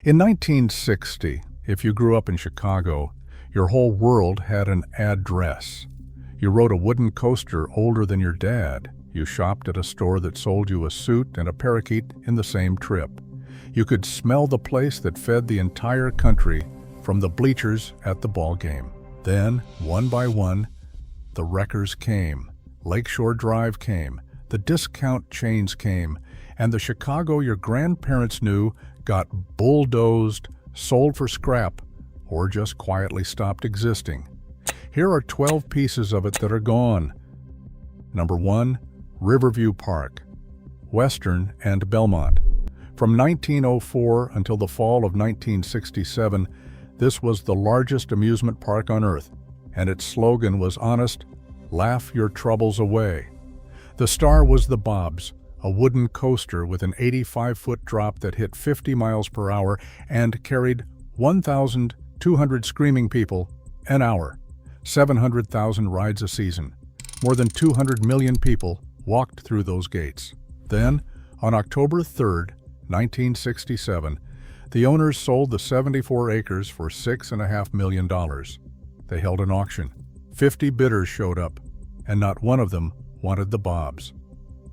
In 1960, if you grew up in Chicago, your whole world had an address. You rode a wooden coaster older than your dad. You shopped at a store that sold you a suit and a parakeet in the same trip. You could smell the place that fed the entire country from the bleachers at the ball game. Then, one by one, the wreckers came. Lakeshore Drive came. The discount chains came. And the Chicago your grandparents knew got bulldozed, sold for scrap, or just quietly stopped existing. Here are 12 pieces of it that are gone. Number 1, Riverview Park, Western and Belmont. From 1904 until the fall of 1967, this was the largest amusement park on earth, and its slogan was honest, laugh your troubles away. The star was the Bobs, a wooden coaster with an 85-foot drop that hit 50 miles per hour and carried 1,200 screaming people an hour, 700,000 rides a season. More than 200 million people walked through those gates. Then, on October 3, 1967, the owners sold the 74 acres for $6.5 million. They held an auction. 50 bidders showed up, and not one of them wanted the Bobs.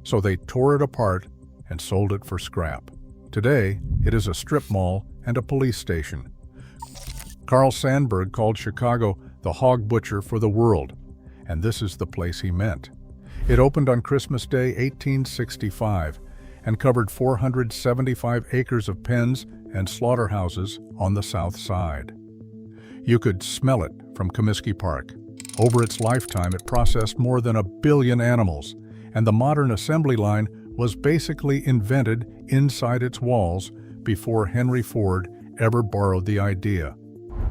So they tore it apart and sold it for scrap. Today, it is a strip mall and a police station. Carl Sandburg called Chicago the hog butcher for the world, and this is the place he meant. It opened on Christmas Day, 1865, and covered 475 acres of pens and slaughterhouses on the south side. You could smell it from Comiskey Park. Over its lifetime, it processed more than 1 billion animals, and the modern assembly line was basically invented inside its walls before Henry Ford ever borrowed the idea.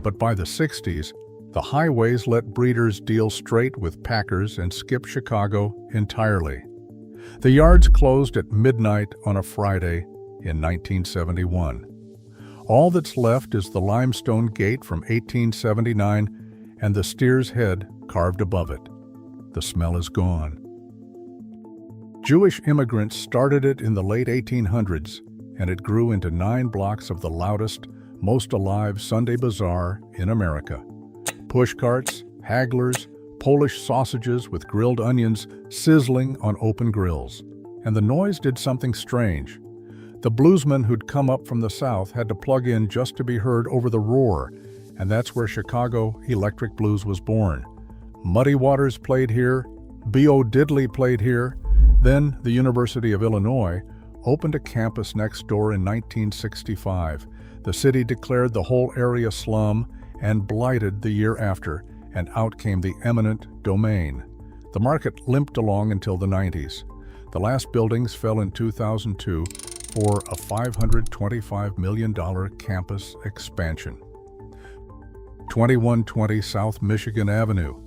But by the 60s, the highways let breeders deal straight with packers and skip Chicago entirely. The yards closed at midnight on a Friday in 1971. All that's left is the limestone gate from 1879 and the steer's head carved above it. The smell is gone. Jewish immigrants started it in the late 1800s, and it grew into 9 blocks of the loudest, most alive Sunday bazaar in America. Pushcarts, hagglers, Polish sausages with grilled onions sizzling on open grills. And the noise did something strange. The bluesmen who'd come up from the south had to plug in just to be heard over the roar, and that's where Chicago Electric Blues was born. Muddy Waters played here, B.O. Diddley played here. Then the University of Illinois opened a campus next door in 1965. The city declared the whole area slum and blighted the year after, and out came the eminent domain. The market limped along until the 90s. The last buildings fell in 2002 for a $525 million campus expansion. 2120 South Michigan Avenue.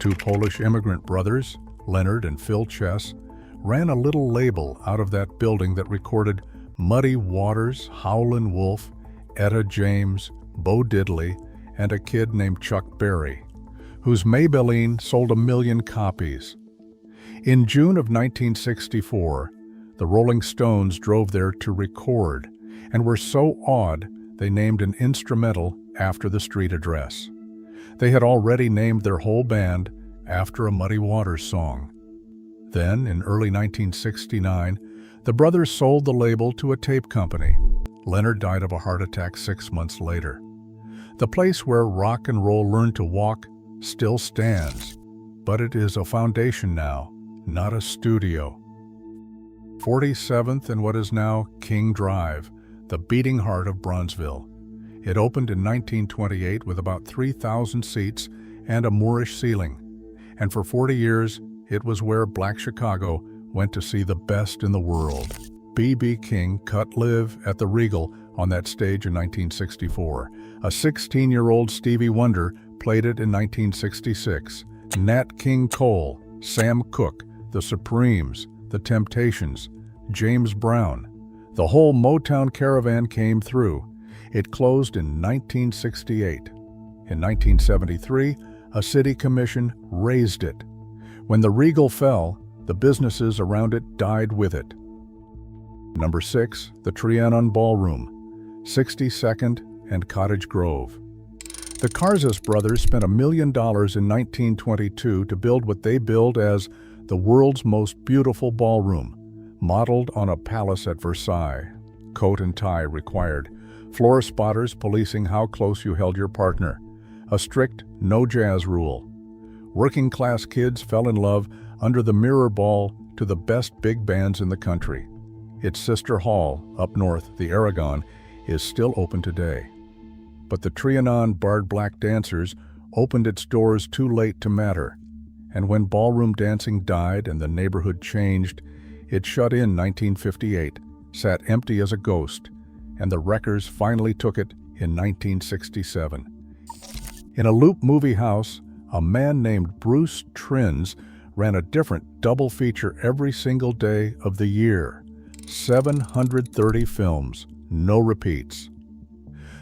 2 Polish immigrant brothers, Leonard and Phil Chess, ran a little label out of that building that recorded Muddy Waters, Howlin' Wolf, Etta James, Bo Diddley, and a kid named Chuck Berry, whose Maybelline sold 1 million copies. In June of 1964, the Rolling Stones drove there to record, and were so awed they named an instrumental after the street address. They had already named their whole band after a Muddy Waters song. Then, in early 1969, the brothers sold the label to a tape company. Leonard died of a heart attack 6 months later. The place where rock and roll learned to walk still stands, but it is a foundation now, not a studio. 47th and what is now King Drive, the beating heart of Bronzeville. It opened in 1928 with about 3,000 seats and a Moorish ceiling, and for 40 years, it was where Black Chicago went to see the best in the world. B.B. King cut live at the Regal on that stage in 1964. A 16-year-old Stevie Wonder played it in 1966. Nat King Cole, Sam Cooke, The Supremes, The Temptations, James Brown. The whole Motown caravan came through. It closed in 1968. In 1973, a city commission razed it. When the Regal fell, the businesses around it died with it. Number 6, the Trianon Ballroom. 62nd and Cottage Grove. The Karzas brothers spent $1 million in 1922 to build what they billed as the world's most beautiful ballroom, modeled on a palace at Versailles. Coat and tie required, floor spotters policing how close you held your partner, a strict no jazz rule. Working-class kids fell in love under the mirror ball to the best big bands in the country. Its sister hall, up north, the Aragon, is still open today. But the Trianon Barred Black Dancers opened its doors too late to matter, and when ballroom dancing died and the neighborhood changed, it shut in 1958, sat empty as a ghost, and the wreckers finally took it in 1967. In a Loop movie house, a man named Bruce Trins ran a different double feature every single day of the year. 730 films, no repeats.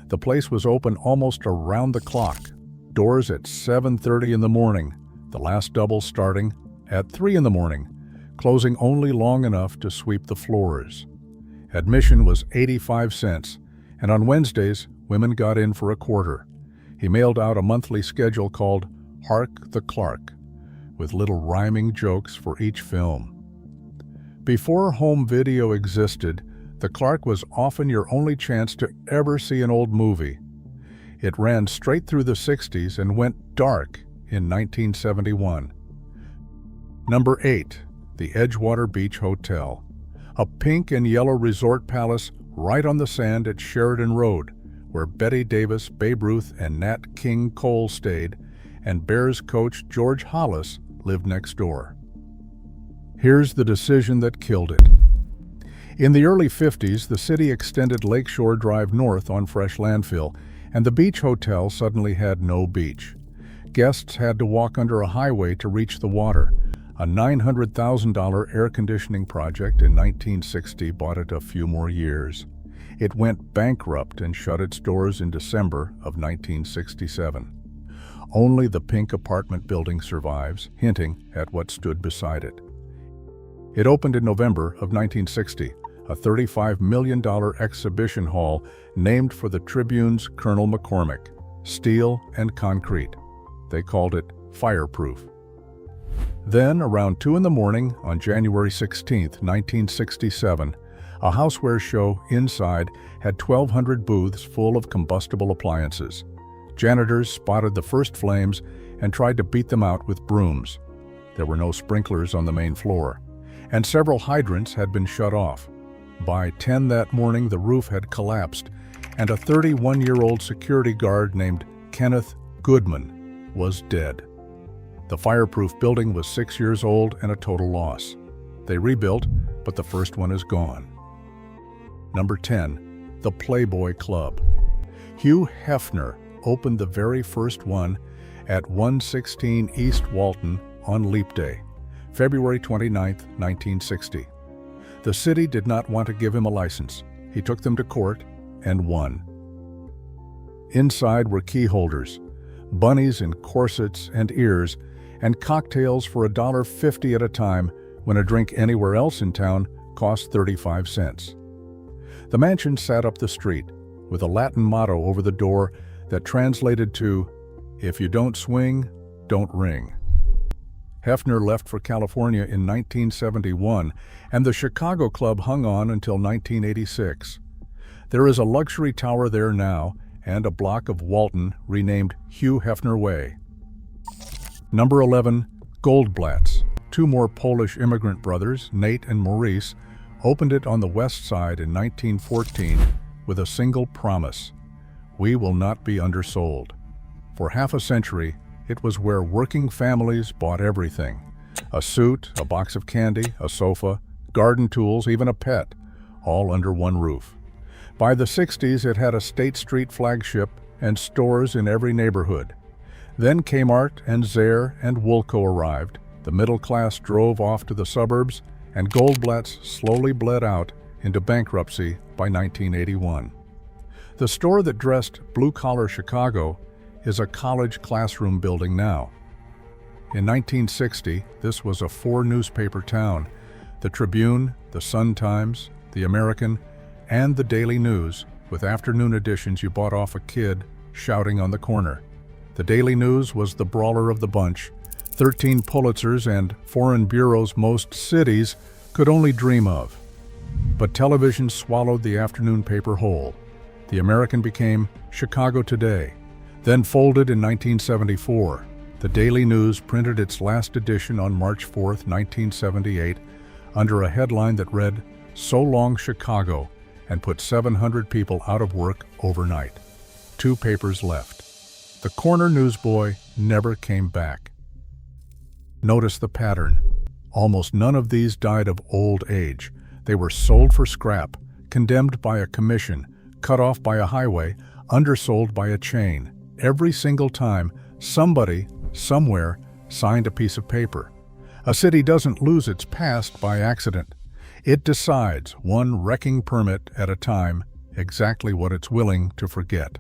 The place was open almost around the clock, doors at 7:30 in the morning, the last double starting at 3 in the morning, closing only long enough to sweep the floors. Admission was 85 cents, and on Wednesdays, women got in for a quarter. He mailed out a monthly schedule called Hark the Clark, with little rhyming jokes for each film. Before home video existed, the Clark was often your only chance to ever see an old movie. It ran straight through the 60s and went dark in 1971. Number 8, the Edgewater Beach Hotel, a pink and yellow resort palace right on the sand at Sheridan Road, where Betty Davis, Babe Ruth, and Nat King Cole stayed, and Bears coach George Hollis lived next door. Here's the decision that killed it. In the early 50s, the city extended Lakeshore Drive north on fresh landfill, and the beach hotel suddenly had no beach. Guests had to walk under a highway to reach the water. A $900,000 air conditioning project in 1960 bought it a few more years. It went bankrupt and shut its doors in December of 1967. Only the pink apartment building survives, hinting at what stood beside it. It opened in November of 1960, a $35 million exhibition hall named for the Tribune's Colonel McCormick, steel and concrete. They called it fireproof. Then, around 2 in the morning on January 16, 1967, a houseware show inside had 1,200 booths full of combustible appliances. Janitors spotted the first flames and tried to beat them out with brooms. There were no sprinklers on the main floor, and several hydrants had been shut off. By 10 that morning, the roof had collapsed, and a 31-year-old security guard named Kenneth Goodman was dead. The fireproof building was 6 years old and a total loss. They rebuilt, but the first one is gone. Number 10, the Playboy Club. Hugh Hefner opened the very first one at 116 East Walton on Leap Day, February 29, 1960. The city did not want to give him a license. He took them to court and won. Inside were key holders, bunnies in corsets and ears, and cocktails for $1.50 at a time when a drink anywhere else in town cost 35 cents. The mansion sat up the street with a Latin motto over the door that translated to, "If you don't swing, don't ring." Hefner left for California in 1971, and the Chicago Club hung on until 1986. There is a luxury tower there now, and a block of Walton renamed Hugh Hefner Way. Number 11, Goldblatt's. Two more Polish immigrant brothers, Nate and Maurice, opened it on the west side in 1914 with a single promise: we will not be undersold. For half a century, it was where working families bought everything: a suit, a box of candy, a sofa, garden tools, even a pet, all under one roof. By the 60s, it had a State Street flagship and stores in every neighborhood. Then Kmart and Zayre and Woolco arrived, the middle class drove off to the suburbs, and Goldblatt's slowly bled out into bankruptcy by 1981. The store that dressed blue-collar Chicago is a college classroom building now. In 1960, this was a 4-newspaper town. The Tribune, the Sun-Times, the American, and the Daily News with afternoon editions you bought off a kid shouting on the corner. The Daily News was the brawler of the bunch. 13 Pulitzers and foreign bureaus most cities could only dream of. But television swallowed the afternoon paper whole. The American became Chicago Today, then folded in 1974. The Daily News printed its last edition on March 4, 1978, under a headline that read, "So Long Chicago," and put 700 people out of work overnight. 2 papers left. The corner newsboy never came back. Notice the pattern. Almost none of these died of old age. They were sold for scrap, condemned by a commission, cut off by a highway, undersold by a chain. Every single time, somebody, somewhere, signed a piece of paper. A city doesn't lose its past by accident. It decides, one wrecking permit at a time, exactly what it's willing to forget.